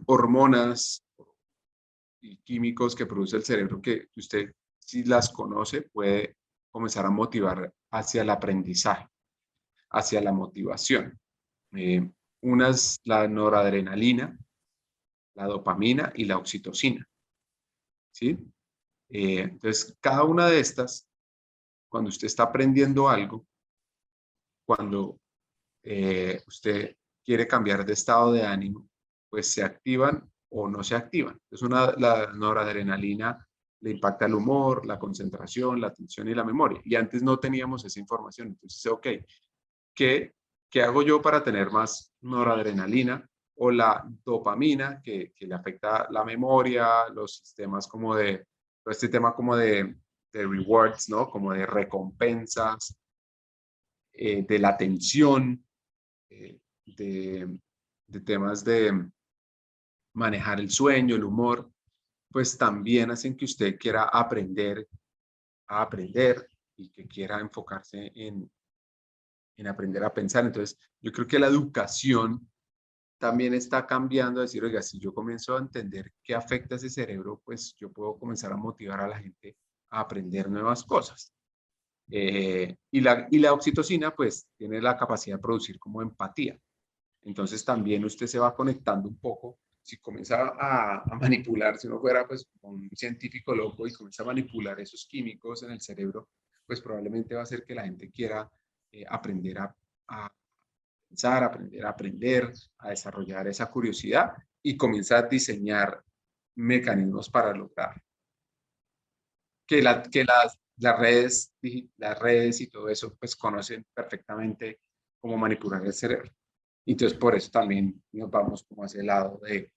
hormonas y químicos que produce el cerebro que usted, si las conoce, puede comenzar a motivar hacia el aprendizaje, hacia la motivación. Una es la noradrenalina, la dopamina y la oxitocina. ¿Sí? Entonces, cada una de estas, cuando usted está aprendiendo algo, cuando usted quiere cambiar de estado de ánimo, pues se activan o no se activan. Entonces, la noradrenalina le impacta el humor, la concentración, la atención y la memoria. Y antes no teníamos esa información. Entonces, ok, ¿qué hago yo para tener más noradrenalina o la dopamina, que le afecta la memoria, los sistemas como de, todo este tema como de rewards, ¿no? Como de recompensas, de la atención, eh, de, de temas de manejar el sueño, el humor, pues también hacen que usted quiera aprender a aprender y que quiera enfocarse en aprender a pensar. Entonces, yo creo que la educación también está cambiando a decir, oiga, si yo comienzo a entender qué afecta ese cerebro, pues yo puedo comenzar a motivar a la gente a aprender nuevas cosas. Y la oxitocina, pues, tiene la capacidad de producir como empatía. Entonces, también usted se va conectando un poco. Si comienza a manipular, si uno fuera pues un científico loco y comienza a manipular esos químicos en el cerebro, pues probablemente va a hacer que la gente quiera aprender a pensar, aprender a aprender, a desarrollar esa curiosidad y comienza a diseñar mecanismos para lograr las redes y todo eso, pues conocen perfectamente cómo manipular el cerebro. Entonces, por eso también nos vamos como hacia el lado de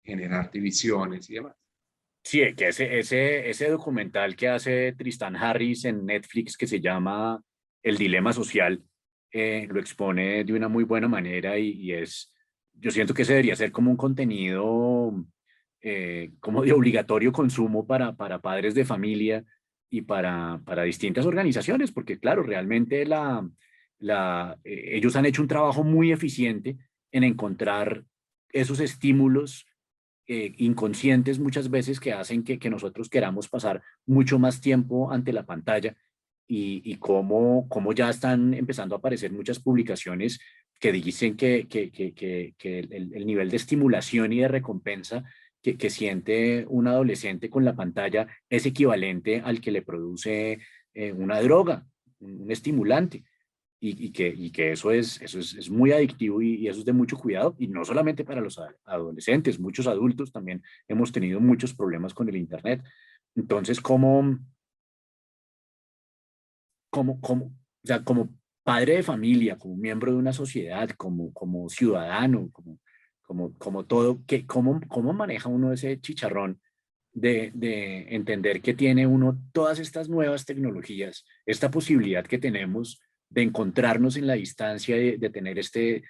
generar divisiones y demás. Sí, que ese documental que hace Tristan Harris en Netflix que se llama El Dilema Social, lo expone de una muy buena manera yo siento que ese debería ser como un contenido como de obligatorio consumo para padres de familia y para distintas organizaciones, porque claro, realmente ellos han hecho un trabajo muy eficiente en encontrar esos estímulos inconscientes muchas veces que hacen que nosotros queramos pasar mucho más tiempo ante la pantalla y cómo ya están empezando a aparecer muchas publicaciones que dicen que el nivel de estimulación y de recompensa que siente un adolescente con la pantalla es equivalente al que le produce una droga, un estimulante y que eso es muy adictivo y eso es de mucho cuidado, y no solamente para los adolescentes, muchos adultos también hemos tenido muchos problemas con el Internet. Entonces, o sea, como padre de familia, como miembro de una sociedad, como ciudadano, como todo, cómo maneja uno ese chicharrón de entender que tiene uno todas estas nuevas tecnologías, esta posibilidad que tenemos de encontrarnos en la distancia, de tener este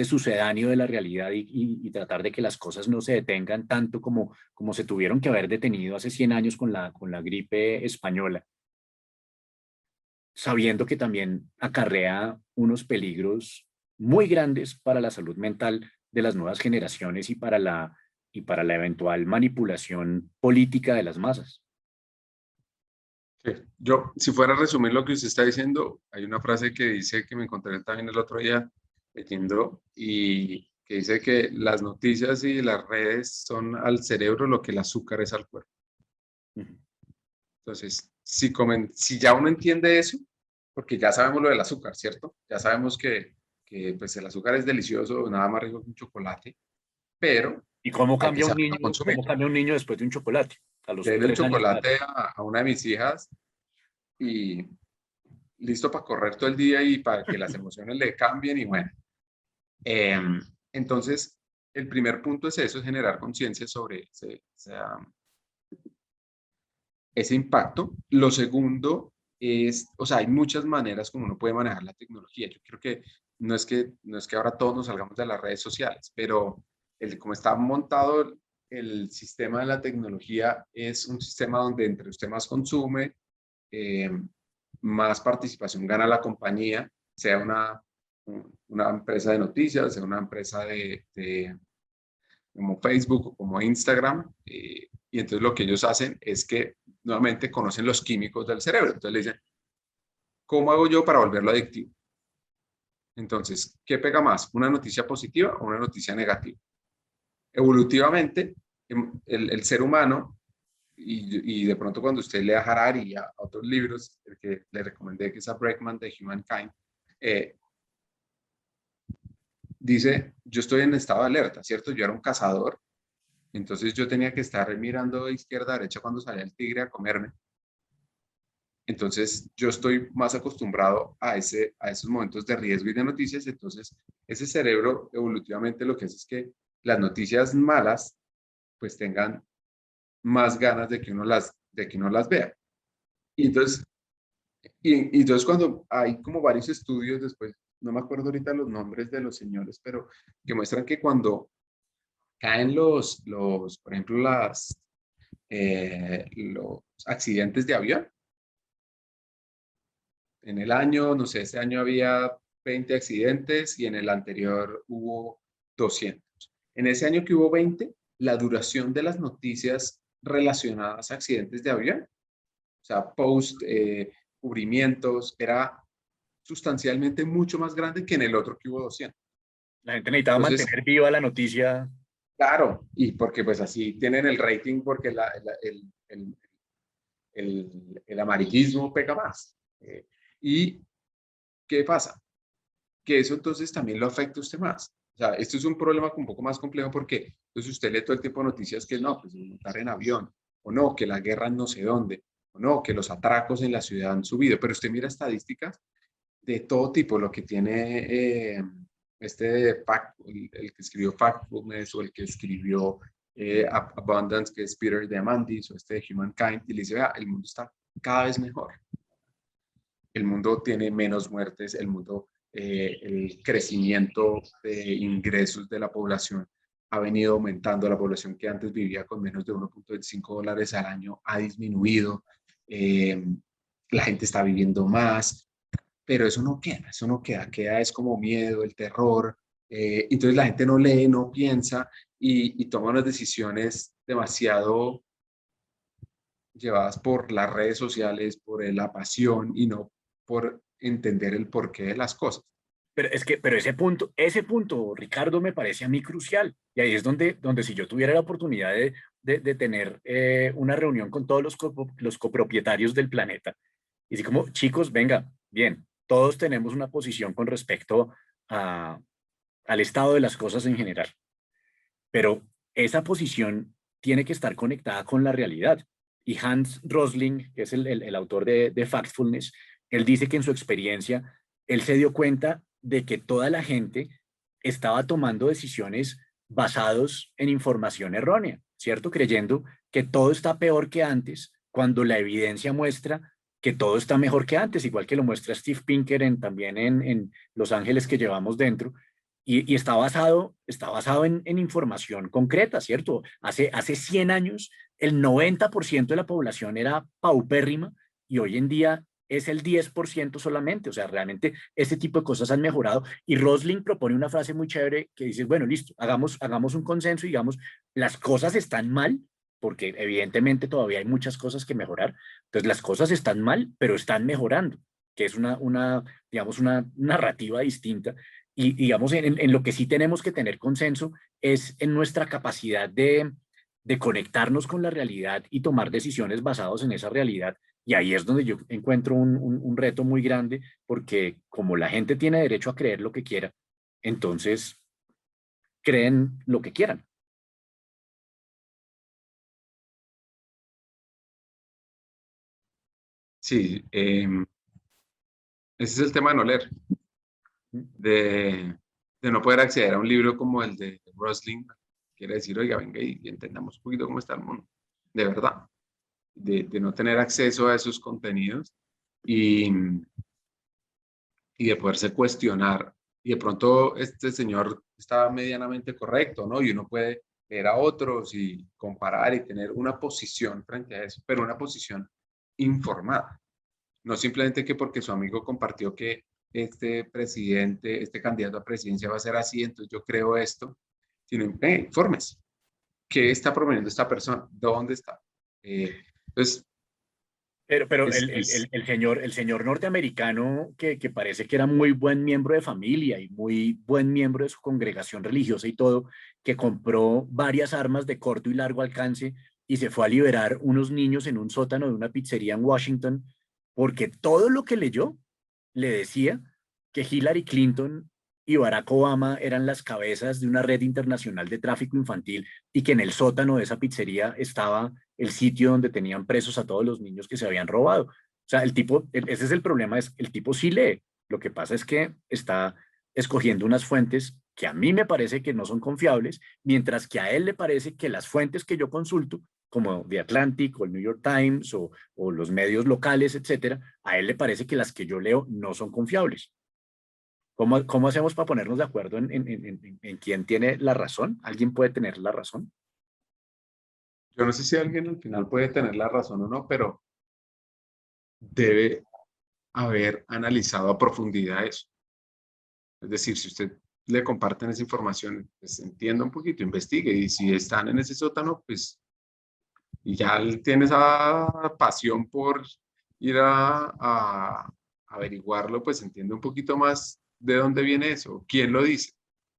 sucedáneo de la realidad y tratar de que las cosas no se detengan tanto como se tuvieron que haber detenido hace 100 años con la gripe española, sabiendo que también acarrea unos peligros muy grandes para la salud mental de las nuevas generaciones y para la eventual manipulación política de las masas. Sí. Yo, si fuera a resumir lo que usted está diciendo, hay una frase que dice que me encontré también el otro día leyendo y que dice que las noticias y las redes son al cerebro lo que el azúcar es al cuerpo. Ujú. Entonces, si ya uno entiende eso, porque ya sabemos lo del azúcar, ¿cierto? Ya sabemos que pues el azúcar es delicioso, nada más rico que un chocolate, pero ¿Y cómo hay que cambia un saberlo niño, consumir. cómo cambia un niño después de un chocolate? A Le los doy el 3 años de edad. chocolate a una de mis hijas y listo para correr todo el día y para que las emociones le cambien y bueno. Eh, entonces, el primer punto es eso, es generar conciencia sobre ese impacto. Lo segundo es, o sea, hay muchas maneras como uno puede manejar la tecnología. Yo creo que no es que ahora todos nos salgamos de las redes sociales, pero como está montado el sistema de la tecnología es un sistema donde entre usted más consume, eh, más participación gana la compañía, sea una empresa de noticias, sea una empresa como Facebook o como Instagram. Y entonces lo que ellos hacen es que nuevamente conocen los químicos del cerebro. Entonces le dicen, ¿cómo hago yo para volverlo adictivo? Entonces, ¿qué pega más? ¿Una noticia positiva o una noticia negativa? Evolutivamente, el ser humano, y de pronto cuando usted lea Harari y a otros libros, el que le recomendé, que es a Breckman de Humankind, dice, yo estoy en estado de alerta, ¿cierto? Yo era un cazador, entonces yo tenía que estar mirando de izquierda a derecha cuando salía el tigre a comerme. Entonces yo estoy más acostumbrado a esos momentos de riesgo y de noticias. Entonces ese cerebro evolutivamente lo que hace es que las noticias malas pues tengan más ganas de que uno las vea. Y entonces, y entonces cuando hay como varios estudios después, no me acuerdo ahorita los nombres de los señores, pero que muestran que cuando caen por ejemplo, los accidentes de avión, en el año, no sé, este año había 20 accidentes y en el anterior hubo 200. En ese año que hubo 20, la duración de las noticias relacionadas a accidentes de avión, o sea, cubrimientos, era sustancialmente mucho más grande que en el otro que hubo 200. La gente necesitaba Entonces, mantener viva la noticia. claro, y porque pues así tienen el rating porque el amarillismo pega más. ¿Y qué pasa? Que eso entonces también lo afecta a usted más. O sea, esto es un problema un poco más complejo porque entonces usted lee todo el tiempo noticias que no, pues montar en avión, o no, que la guerra en no sé dónde, o no, que los atracos en la ciudad han subido, pero usted mira estadísticas de todo tipo, lo que tiene el que escribió Factfulness o el que escribió Abundance, que es Peter Diamandis, o este de Humankind, y le dice, vea, el mundo está cada vez mejor. El mundo tiene menos muertes, el crecimiento de ingresos de la población ha venido aumentando, la población que antes vivía con menos de $1.25 al año ha disminuido, la gente está viviendo más, pero eso no queda, queda es como miedo, el terror, entonces la gente no lee, no piensa y toma unas decisiones demasiado llevadas por las redes sociales, por la pasión y no por entender el porqué de las cosas. Pero ese punto, Ricardo, me parece a mí crucial. Y ahí es donde si yo tuviera la oportunidad de tener una reunión con todos los copropietarios del planeta, y así como, chicos, venga, bien, todos tenemos una posición con respecto a, al estado de las cosas en general, pero esa posición tiene que estar conectada con la realidad. Y Hans Rosling, que es el autor de Factfulness, él dice que en su experiencia, él se dio cuenta de que toda la gente estaba tomando decisiones basados en información errónea, ¿cierto? Creyendo que todo está peor que antes, cuando la evidencia muestra que todo está mejor que antes, igual que lo muestra Steve Pinker también en Los Ángeles que llevamos dentro, y está basado en información concreta, ¿cierto? Hace 100 años el 90% de la población era paupérrima y hoy en día es el 10% solamente. O sea, realmente este tipo de cosas han mejorado. Y Rosling propone una frase muy chévere que dice, bueno, listo, hagamos un consenso y digamos, las cosas están mal, porque evidentemente todavía hay muchas cosas que mejorar. Entonces, las cosas están mal, pero están mejorando, que es digamos, una narrativa distinta y digamos, en lo que sí tenemos que tener consenso es en nuestra capacidad de conectarnos con la realidad y tomar decisiones basadas en esa realidad. Y ahí es donde yo encuentro un reto muy grande, porque como la gente tiene derecho a creer lo que quiera, entonces creen lo que quieran. Sí, ese es el tema de no leer, de, de no poder acceder a un libro como el de Rosling. Quiere decir, oiga, venga y entendamos un poquito cómo está el mundo, de verdad, de no tener acceso a esos contenidos y, y de poderse cuestionar. Y de pronto este señor está medianamente correcto, ¿no? Y uno puede leer a otros y comparar y tener una posición frente a eso, pero una posición informada. No simplemente que porque su amigo compartió que este presidente, este candidato a presidencia va a ser así, entonces yo creo esto, sino informes. ¿Qué está proponiendo esta persona? ¿Dónde está? Entonces, Pero es el señor norteamericano que parece que era muy buen miembro de familia y muy buen miembro de su congregación religiosa y todo, que compró varias armas de corto y largo alcance y se fue a liberar unos niños en un sótano de una pizzería en Washington, porque todo lo que leyó le decía que Hillary Clinton y Barack Obama eran las cabezas de una red internacional de tráfico infantil y que en el sótano de esa pizzería estaba el sitio donde tenían presos a todos los niños que se habían robado. O sea, ese es el problema, es el tipo sí lee. Lo que pasa es que está escogiendo unas fuentes que a mí me parece que no son confiables, mientras que a él le parece que las fuentes que yo consulto, como The Atlantic o el New York Times o los medios locales, etcétera, a él le parece que las que yo leo no son confiables. ¿Cómo hacemos para ponernos de acuerdo en quién tiene la razón? ¿Alguien puede tener la razón? Yo no sé si alguien al final puede tener la razón o no, pero debe haber analizado a profundidad eso. Es decir, si usted le comparten esa información, pues entienda un poquito, investigue, y si están en ese sótano, pues y ya él tiene esa pasión por ir a averiguarlo, pues entiende un poquito más de dónde viene eso, quién lo dice,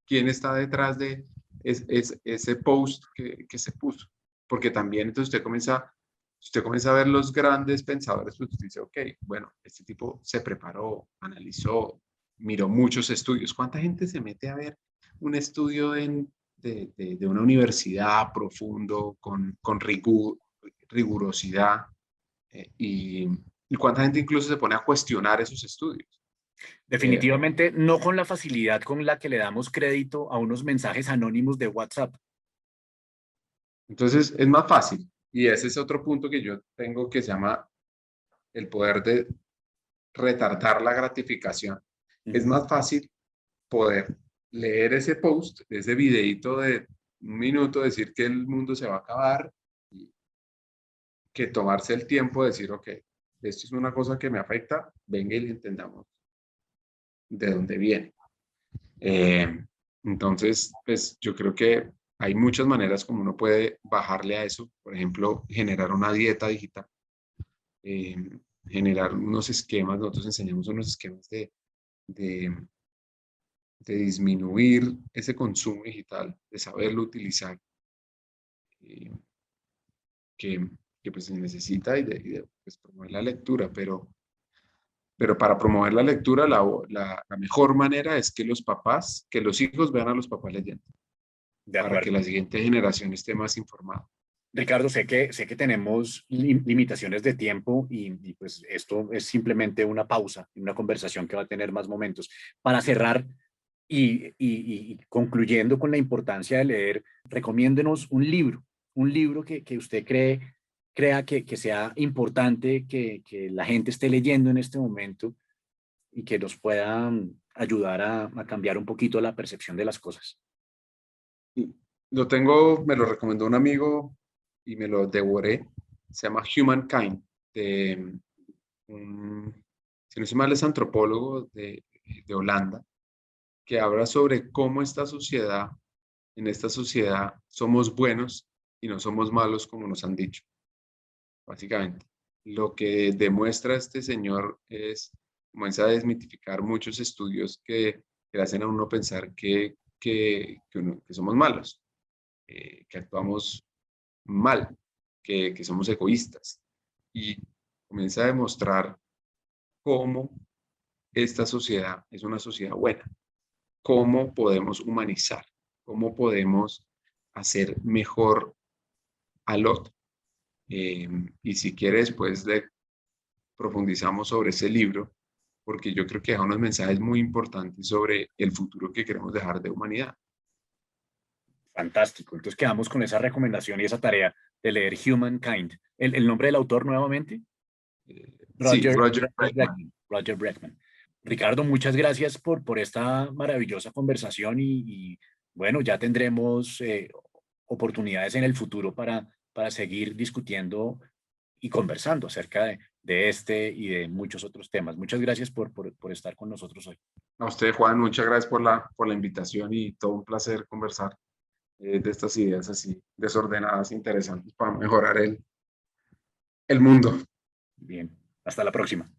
quién está detrás de ese post que se puso. Porque también entonces usted comienza a ver los grandes pensadores, pues usted dice, ok, bueno, este tipo se preparó, analizó, miró muchos estudios. ¿Cuánta gente se mete a ver un estudio de una universidad profundo, con rigurosidad, y cuánta gente incluso se pone a cuestionar esos estudios? Definitivamente no con la facilidad con la que le damos crédito a unos mensajes anónimos de WhatsApp. Entonces es más fácil, y ese es otro punto que yo tengo que se llama el poder de retardar la gratificación. Es más fácil poder leer ese post, ese videito de un minuto, decir que el mundo se va a acabar, que tomarse el tiempo de decir, ok, esto es una cosa que me afecta, venga y le entendamos de dónde viene. Entonces, pues yo creo que hay muchas maneras como uno puede bajarle a eso. Por ejemplo, generar una dieta digital, eh, generar unos esquemas. Nosotros enseñamos unos esquemas de, de disminuir ese consumo digital, de saberlo utilizar, eh, que, que pues se necesita y de pues, promover la lectura, pero para promover la lectura, la mejor manera es que los papás, que los hijos vean a los papás leyendo, De para que acuerdo. la siguiente generación esté más informada. Ricardo, sé que tenemos limitaciones de tiempo y pues esto es simplemente una pausa, una conversación que va a tener más momentos. Para cerrar y concluyendo con la importancia de leer, recomiéndenos un libro que usted crea que sea importante que la gente esté leyendo en este momento y que nos pueda ayudar a cambiar un poquito la percepción de las cosas. Lo tengo, me lo recomendó un amigo y me lo devoré. Se llama Humankind, de si no estoy mal, es antropólogo de Holanda, que habla sobre cómo en esta sociedad somos buenos y no somos malos como nos han dicho, básicamente. Lo que demuestra este señor es, comienza a desmitificar muchos estudios que le hacen a uno pensar que somos malos, que actuamos mal, que somos egoístas. Y comienza a demostrar cómo esta sociedad es una sociedad buena, cómo podemos humanizar, cómo podemos hacer mejor al otro. Y si quieres, después profundizamos sobre ese libro, porque yo creo que deja unos mensajes muy importantes sobre el futuro que queremos dejar de humanidad. Fantástico. Entonces quedamos con esa recomendación y esa tarea de leer Humankind. ¿El nombre del autor nuevamente? Sí, Roger, Roger Roger Bregman. Breckman. Roger Breckman. Ricardo, muchas gracias por esta maravillosa conversación bueno, ya tendremos oportunidades en el futuro para seguir discutiendo y conversando acerca de este y de muchos otros temas. Muchas gracias por estar con nosotros hoy. A usted, Juan, muchas gracias por la invitación y todo un placer conversar de estas ideas así desordenadas, interesantes para mejorar el mundo. Bien, hasta la próxima.